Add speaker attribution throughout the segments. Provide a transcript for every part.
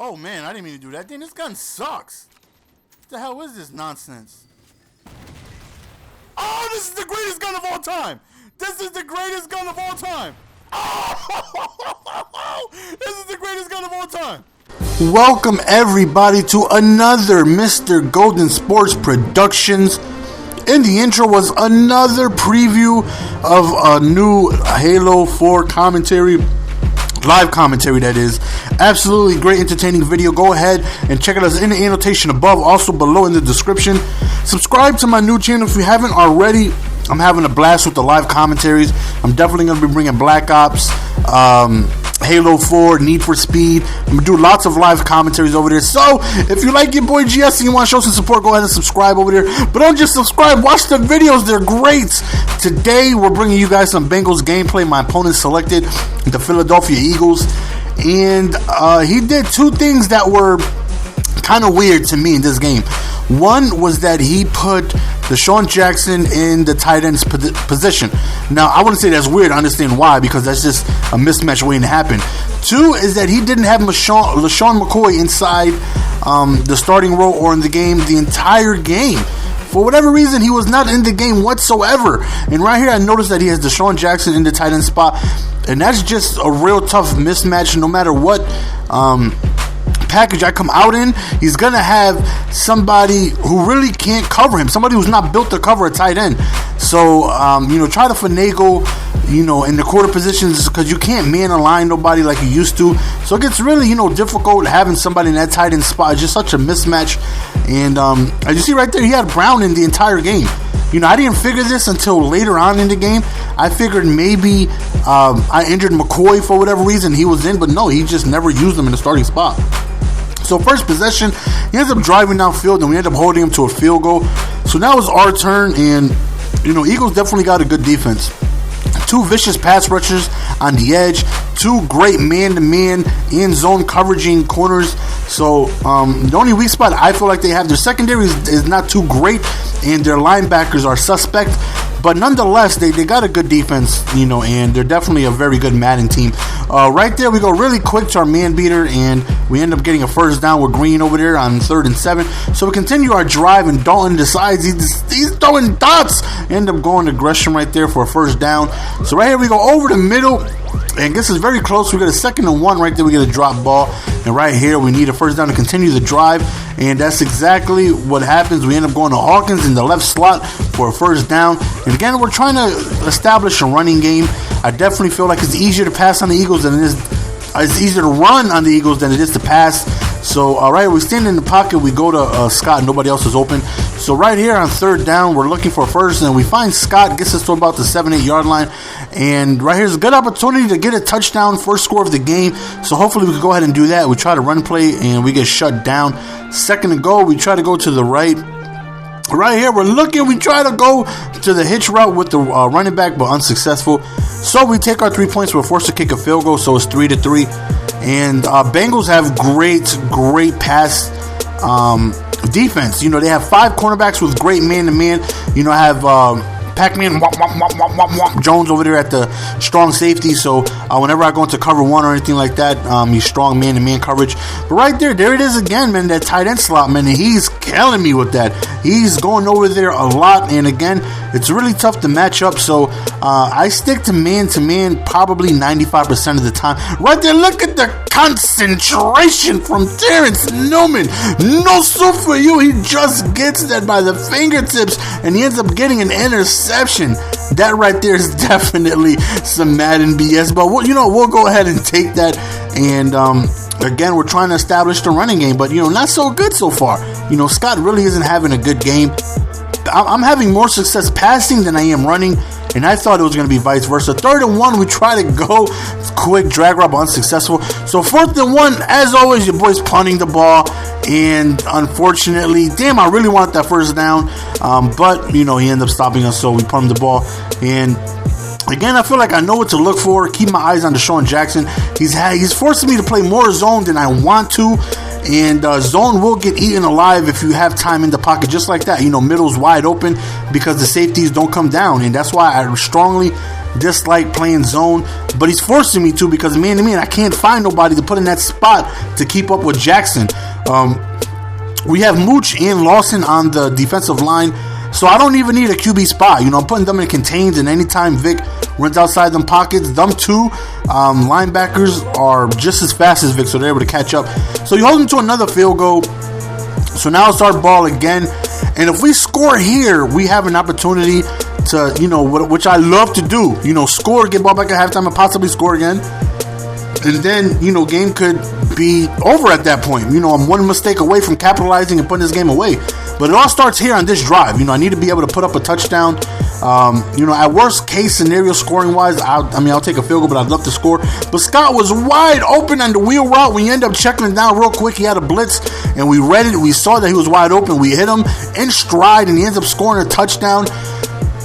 Speaker 1: Oh, man, I didn't mean to do that. Dang, this gun sucks. What the hell is this nonsense? Oh, this is the greatest gun of all time. This is the greatest gun of all time. Oh, this is the greatest gun of all time. Welcome, everybody, to another Mr. Golden Sports Productions. In the intro was another preview of a new Halo 4 commentary. Live commentary, that is. Absolutely great, entertaining video. Go ahead and check it out in the annotation above, also below in the description. Subscribe to my new channel if you haven't already. I'm having a blast with the live commentaries. I'm definitely going to be bringing Black Ops, Halo 4, Need for Speed. I'm going to do lots of live commentaries over there. So, if you like your boy GS and you want to show some support, go ahead and subscribe over there. But don't just subscribe, watch the videos. They're great. Today, we're bringing you guys some Bengals gameplay. My opponent selected the Philadelphia Eagles. And he did two things that were kind of weird to me in this game. One was that he put Deshaun Jackson in the tight end's position. Now, I wouldn't say that's weird. I understand why, because that's just a mismatch waiting to happen. Two is that he didn't have LaShawn McCoy inside the starting role or in the game the entire game. For whatever reason, he was not in the game whatsoever. And right here, I noticed that he has Deshaun Jackson in the tight end spot. And that's just a real tough mismatch no matter what package I come out in. He's going to have somebody who really can't cover him. Somebody who's not built to cover a tight end. So, try to finagle, in the quarter positions because you can't man align nobody like you used to. So it gets really, difficult having somebody in that tight end spot. It's just such a mismatch. And as you see right there, he had Brown in the entire game. I didn't figure this until later on in the game. I figured maybe I injured McCoy for whatever reason. He was in, but no, he just never used him in the starting spot. So first possession, he ends up driving downfield, and we end up holding him to a field goal. So now it's our turn, and, Eagles definitely got a good defense. Two vicious pass rushers on the edge. Two great man-to-man end zone coveraging corners. So the only weak spot I feel like they have, their secondary is not too great, and their linebackers are suspect. But nonetheless, they got a good defense, and they're definitely a very good Madden team. Right there, we go really quick to our man beater, and we end up getting a first down with Green over there on 3rd and 7. So we continue our drive, and Dalton decides he's throwing dots. End up going to Gresham right there for a first down. So right here, we go over the middle, and this is very close. We get a 2nd and 1 right there. We get a drop ball, and right here, we need a first down to continue the drive, and that's exactly what happens. We end up going to Hawkins in the left slot for a first down. And again, we're trying to establish a running game. I definitely feel like it's easier to pass on the Eagles than it is. It's easier to run on the Eagles than it is to pass. So, all right, we stand in the pocket. We go to Scott. Nobody else is open. So right here on 3rd down, we're looking for a first, and we find Scott. Gets us to about the 7-8 yard line. And right here's a good opportunity to get a touchdown, first score of the game. So hopefully we can go ahead and do that. We try to run play, and we get shut down. 2nd and goal, we try to go to the right. Right here, we're looking. We try to go to the hitch route with the running back, but unsuccessful. So we take our 3 points. We're forced to kick a field goal, so it's 3-3. And Bengals have great pass defense. They have 5 cornerbacks with great man-to-man. I have Pac-Man Jones over there at the strong safety. So whenever I go into cover 1 or anything like that, he's strong man-to-man coverage. But right there it is again, man, that tight end slot, man. And he's killing me with that. He's going over there a lot. And again, it's really tough to match up. So I stick to man-to-man probably 95% of the time. Right there, look at the concentration from Terrence Newman. No soup for you. He just gets that by the fingertips, and he ends up getting an interception. That right there is definitely some Madden BS, but we'll go ahead and take that. And again, we're trying to establish the running game, but not so good so far. Scott really isn't having a good game. I'm having more success passing than I am running, and I thought it was going to be vice versa. 3rd and 1, we try to go quick drag route, but unsuccessful. So 4th and 1, as always, your boy's punting the ball, and unfortunately, I really wanted that first down, but he ended up stopping us, so we punt the ball. And again, I feel like I know what to look for. Keep my eyes on Deshaun Jackson. He's forcing me to play more zone than I want to. And zone will get eaten alive if you have time in the pocket just like that. Middle's wide open because the safeties don't come down. And that's why I strongly dislike playing zone, but he's forcing me to because man to man, I can't find nobody to put in that spot to keep up with Jackson. We have Mooch and Lawson on the defensive line, so I don't even need a QB spot. I'm putting them in contains, and anytime Vic runs outside them pockets, them two linebackers are just as fast as Vic, so they're able to catch up. So you hold them to another field goal. So now it's our ball again, and if we score here, we have an opportunity to, which I love to do, score, get ball back at halftime, and possibly score again. And then, game could be over at that point. I'm one mistake away from capitalizing and putting this game away. But it all starts here on this drive. I need to be able to put up a touchdown. At worst case scenario, scoring-wise, I'll take a field goal, but I'd love to score. But Scott was wide open on the wheel route. We end up checking it down real quick. He had a blitz, and we read it. We saw that he was wide open. We hit him in stride, and he ends up scoring a touchdown.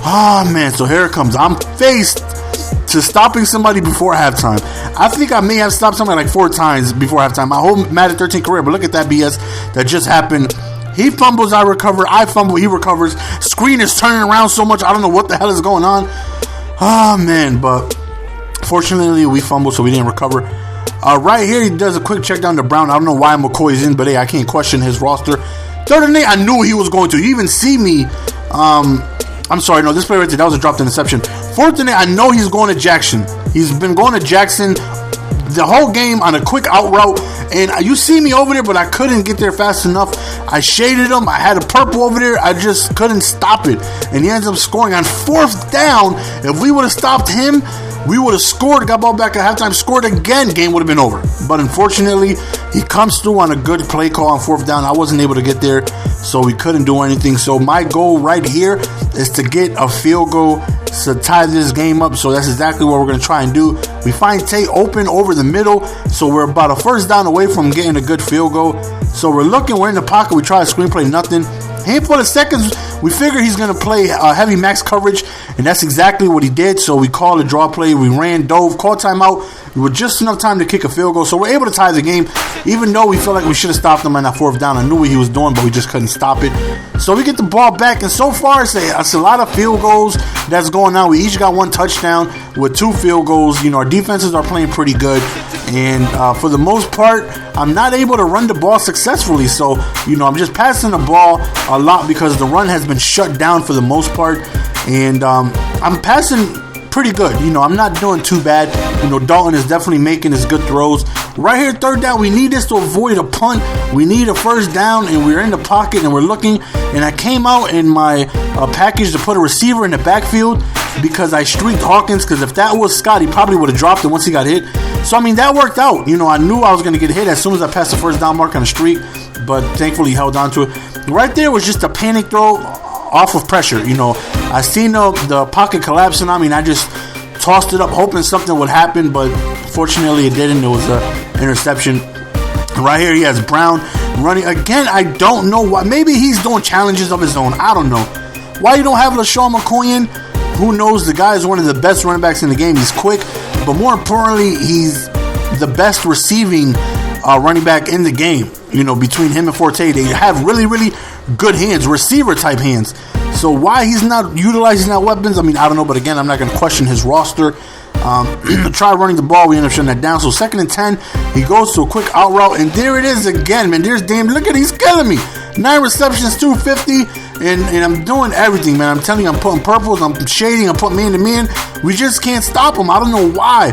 Speaker 1: Oh, man, so here it comes. I'm faced to stopping somebody before halftime. I think I may have stopped somebody like 4 times before halftime. My whole Madden 13 career, but look at that BS that just happened. He fumbles, I recover. I fumble, he recovers. Screen is turning around so much, I don't know what the hell is going on. Oh, man, but fortunately we fumbled, so we didn't recover. Right here, he does a quick check down to Brown. I don't know why McCoy is in, but hey, I can't question his roster. 3rd and 8, I knew he was going to. You even see me. I'm sorry, no, this play right there, that was a dropped interception. 4th and 8, I know he's going to Jackson. He's been going to Jackson the whole game on a quick out route. And you see me over there, but I couldn't get there fast enough. I shaded him. I had a purple over there. I just couldn't stop it. And he ends up scoring on 4th down. If we would have stopped him, we would have scored, got ball back at halftime, scored again, game would have been over. But unfortunately, he comes through on a good play call on 4th down. I wasn't able to get there, so we couldn't do anything. So my goal right here is to get a field goal to tie this game up. So that's exactly what we're going to try and do. We find Tate open over the middle, so we're about a 1st down away from getting a good field goal. So we're in the pocket. We try to screenplay, nothing. Handful of seconds, we figure he's going to play heavy max coverage, and that's exactly what he did. So we called a draw play. We ran, dove, called timeout. We were just enough time to kick a field goal, so we're able to tie the game, even though we feel like we should have stopped him on that 4th down. I knew what he was doing, but we just couldn't stop it. So we get the ball back, and so far it's a lot of field goals that's going on. We each got 1 touchdown with 2 field goals. Our defenses are playing pretty good, and for the most part, I'm not able to run the ball successfully. So, I'm just passing the ball a lot because the run has been shut down for the most part, and I'm passing pretty good. I'm not doing too bad. Dalton is definitely making his good throws. Right here, 3rd down, we need this to avoid a punt. We need a 1st down, and we're in the pocket, and we're looking, and I came out in my package to put a receiver in the backfield because I streaked Hawkins, because if that was Scott, he probably would have dropped it once he got hit. So, that worked out. I knew I was going to get hit as soon as I passed the 1st down mark on a streak, but thankfully he held on to it. Right there was just a panic throw off of pressure. I seen the pocket collapsing on me, and I just tossed it up hoping something would happen, but fortunately it didn't. It was an interception. Right here he has Brown running again. I don't know why. Maybe he's doing challenges of his own. I don't know why you don't have LaShawn McCoy in. Who knows? The guy is one of the best running backs in the game. He's quick, but more importantly, he's the best receiving running back in the game. Between him and Forte, they have really, really good hands, receiver type hands. So why he's not utilizing that weapons, I don't know. But again, I'm not going to question his roster. Try running the ball, we end up shutting that down. So 2nd and 10, he goes to a quick out route, and there it is again, man. There's Dame. Look at, he's killing me. 9 receptions, 250, and I'm doing everything, man. I'm telling you, I'm putting purples, I'm shading, I'm putting man to man. We just can't stop him. I don't know why.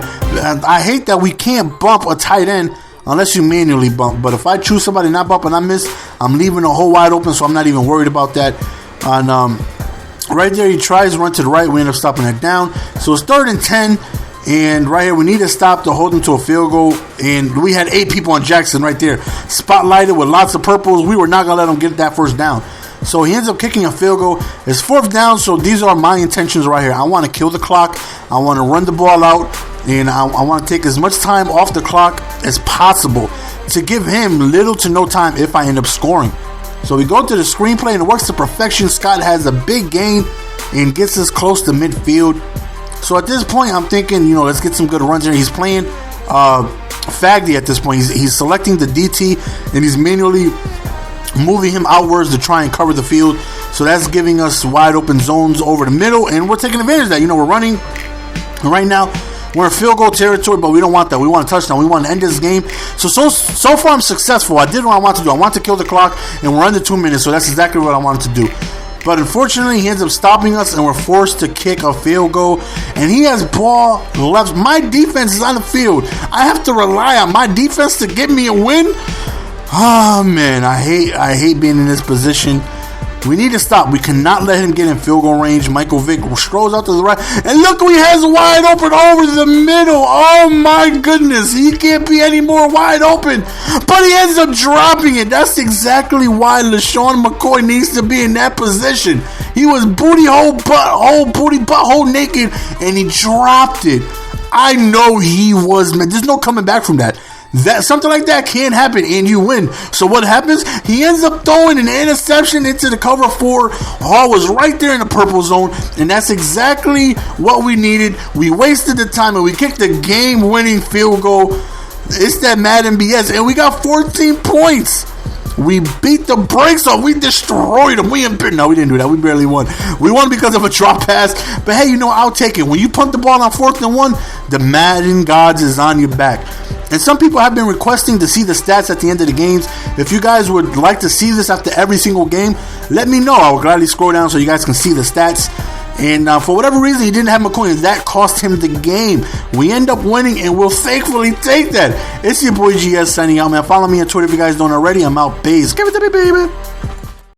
Speaker 1: I hate that we can't bump a tight end unless you manually bump. But if I choose somebody not bump and I miss, I'm leaving a hole wide open, so I'm not even worried about that. And right there, he tries to run to the right. We end up stopping that down. So it's 3rd and 10. And right here, we need to stop to hold him to a field goal. And we had 8 people on Jackson right there, spotlighted with lots of purples. We were not going to let him get that 1st down. So he ends up kicking a field goal. It's 4th down, so these are my intentions right here. I want to kill the clock. I want to run the ball out. And I want to take as much time off the clock as possible to give him little to no time if I end up scoring. So we go to the screenplay, and it works to perfection. Scott has a big gain and gets us close to midfield. So at this point, I'm thinking, let's get some good runs here. He's playing Faggy at this point. He's selecting the DT, and he's manually moving him outwards to try and cover the field. So that's giving us wide open zones over the middle, and we're taking advantage of that. We're running. And right now, we're in field goal territory, but we don't want that. We want a touchdown. We want to end this game. So far, I'm successful. I did what I wanted to do. I want to kill the clock, and we're under 2 minutes, so that's exactly what I wanted to do. But unfortunately, he ends up stopping us, and we're forced to kick a field goal. And he has ball left. My defense is on the field. I have to rely on my defense to get me a win. Oh, man, I hate being in this position. We need to stop. We cannot let him get in field goal range. Michael Vick strolls out to the right. And look who he has wide open over the middle. Oh, my goodness. He can't be any more wide open. But he ends up dropping it. That's exactly why LaShawn McCoy needs to be in that position. He was booty butthole naked, and he dropped it. I know he was, man. There's no coming back from that. Something like that can't happen and you win. So what happens? He ends up throwing an interception into the cover 4. Hall was right there in the purple zone, and that's exactly what we needed. We wasted the time and we kicked the game-winning field goal. It's that Madden BS, and we got 14 points. We beat the brakes off. We destroyed them. No, we didn't do that. We barely won. We won because of a drop pass. But hey, I'll take it. When you punt the ball on 4th and 1, the Madden gods is on your back. And some people have been requesting to see the stats at the end of the games. If you guys would like to see this after every single game, let me know. I will gladly scroll down so you guys can see the stats. And for whatever reason, he didn't have McCoy, and that cost him the game. We end up winning, and we'll thankfully take that. It's your boy GS signing out, man. Follow me on Twitter if you guys don't already. I'm out, Baze. Give it to me, baby.